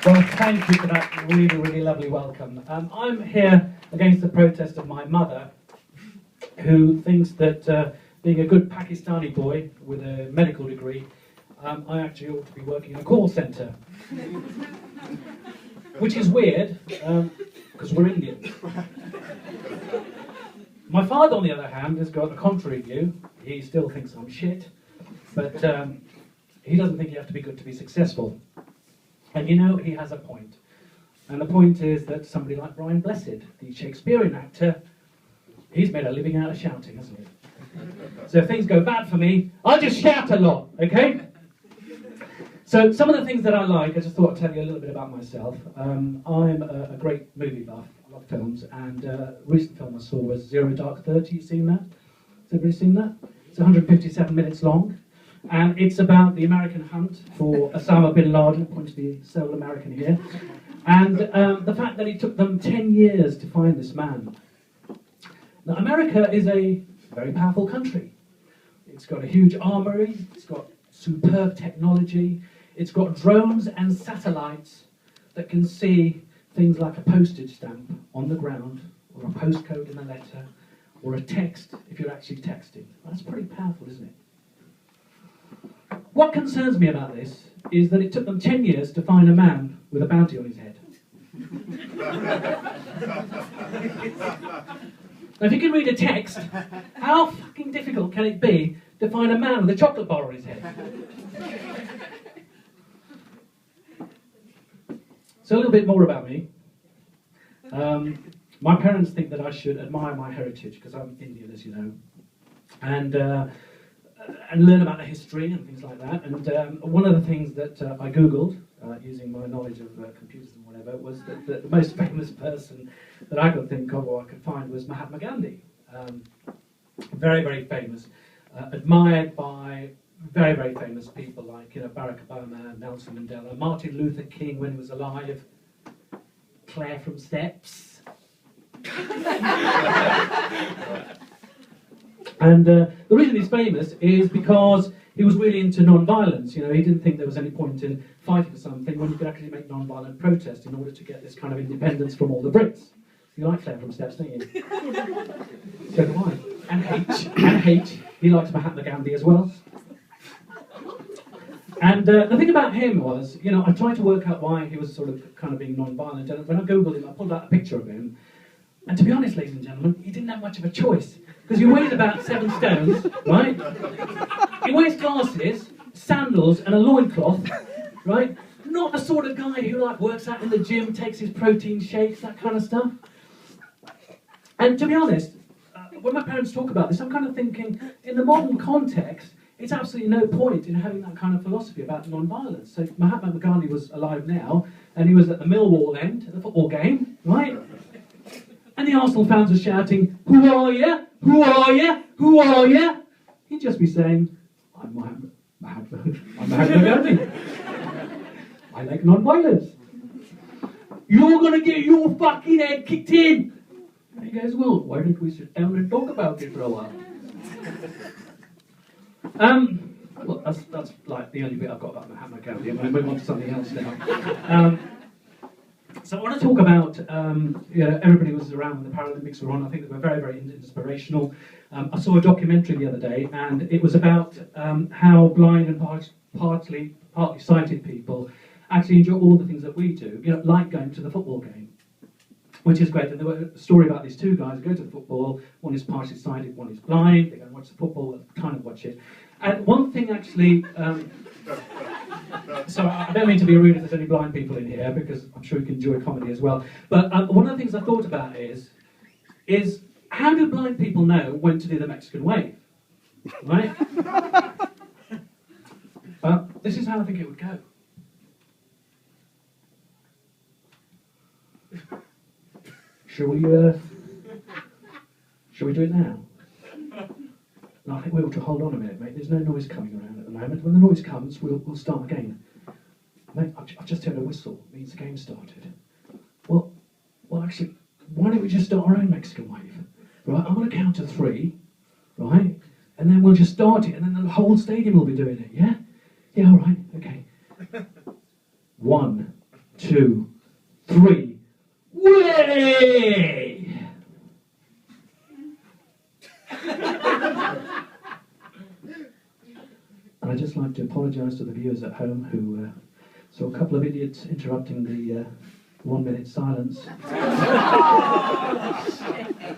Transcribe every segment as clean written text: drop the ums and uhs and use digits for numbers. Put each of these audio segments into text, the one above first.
Well, thank you for that really, really lovely welcome. I'm here against the protest of my mother, who thinks that being a good Pakistani boy with a medical degree, I actually ought to be working in a call centre. Which is weird, because we're Indian. My father, on the other hand, has got a contrary view. He still thinks I'm shit, but he doesn't think you have to be good to be successful. And you know, he has a point. And the point is that somebody like Brian Blessed, the Shakespearean actor, he's made a living out of shouting, hasn't he? So if things go bad for me, I'll just shout a lot, okay? So some of the things that I like, I just thought I'd tell you a little bit about myself. I'm a great movie buff. I love films. And a recent film I saw was Zero Dark 30. You seen that? Has everybody seen that? It's 157 minutes long. And it's about the American hunt for Osama bin Laden, point to the sole American here, and the fact that it took them 10 years to find this man. Now, America is a very powerful country. It's got a huge armory, it's got superb technology, it's got drones and satellites that can see things like a postage stamp on the ground, or a postcode in a letter, or a text if you're actually texting. That's pretty powerful, isn't it? What concerns me about this is that it took them 10 years to find a man with a bounty on his head. Now, if you can read a text, how fucking difficult can it be to find a man with a chocolate bar on his head? So a little bit more about me. My parents think that I should admire my heritage, because I'm Indian, as you know, and learn about the history and things like that. And one of the things that I googled, using my knowledge of computers and whatever, was that the most famous person that I could think of or I could find was Mahatma Gandhi. Very, very famous, admired by very, very famous people like Barack Obama, Nelson Mandela, Martin Luther King when he was alive, Claire from Steps. And the reason he's famous is because he was really into non-violence. He didn't think there was any point in fighting for something when you could actually make non-violent protest in order to get this kind of independence from all the Brits. You like Claire from Steps, don't you? So do I. And H. He likes Mahatma Gandhi as well. And the thing about him was, I tried to work out why he was sort of kind of being non-violent. And when I googled him, I pulled out a picture of him. And to be honest, ladies and gentlemen, he didn't have much of a choice. Because he weighs about 7 stones, right? He wears glasses, sandals, and a loincloth, right? Not the sort of guy who works out in the gym, takes his protein shakes, that kind of stuff. And to be honest, when my parents talk about this, I'm kind of thinking, in the modern context, it's absolutely no point in having that kind of philosophy about non-violence. So Mahatma Gandhi was alive now, and he was at the Millwall end, at the football game, right? And the Arsenal fans were shouting, "Who are you? Who are you? Who are you?" He'd just be saying, I'm Mahatma Gandhi. I like non-violence. You're going to get your fucking head kicked in. And he goes, well, why don't we sit down and talk about it for a while? Well, that's like the only bit I've got about Mahatma Gandhi. I'm going to move on to something else now. So I want to talk about, everybody was around when the Paralympics were on. I think they were very, very inspirational. I saw a documentary the other day, and it was about how blind and partly sighted people actually enjoy all the things that we do, like going to the football game, which is great. And there was a story about these two guys who go to the football. One is partially sighted, one is blind. They go and watch the football, kind of watch it. And one thing actually... So I don't mean to be rude if there's any blind people in here, because I'm sure you can enjoy comedy as well. But one of the things I thought about is how do blind people know when to do the Mexican wave? Right? This is how I think it would go. Shall we do it now? No, I think we ought to hold on a minute, mate. There's no noise coming around at the moment. When the noise comes, we'll start again. Mate, I've just heard a whistle. It means the game started. Well, actually, why don't we just start our own Mexican wave? Right, I'm going to count to 3, right? And then we'll just start it, and then the whole stadium will be doing it, yeah? Yeah, all right, okay. 1, 2, 3. Way! And I'd just like to apologise to the viewers at home who saw a couple of idiots interrupting the 1 minute silence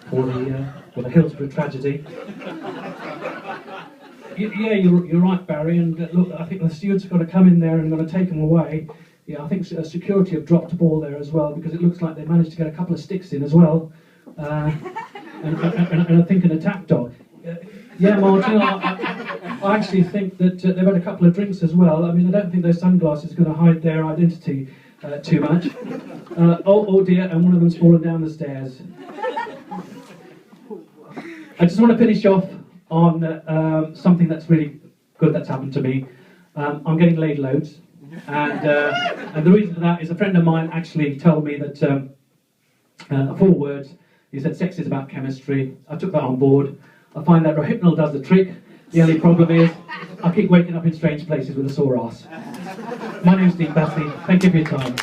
for the Hillsborough tragedy. Yeah, you're right, Barry. And look, I think the stewards are going to come in there and going to take them away. Yeah, I think security have dropped a ball there as well, because it looks like they managed to get a couple of sticks in as well, and I think an attack dog. Yeah, Martin, I actually think that they've had a couple of drinks as well. I mean, I don't think those sunglasses are going to hide their identity too much. Oh dear, and one of them's fallen down the stairs. I just want to finish off on something that's really good that's happened to me. I'm getting laid loads, and the reason for that is a friend of mine actually told me that 4 words. He said sex is about chemistry. I took that on board. I find that Rohypnol does the trick. The only problem is I keep waking up in strange places with a sore ass. My name's Bassi. Thank you for your time.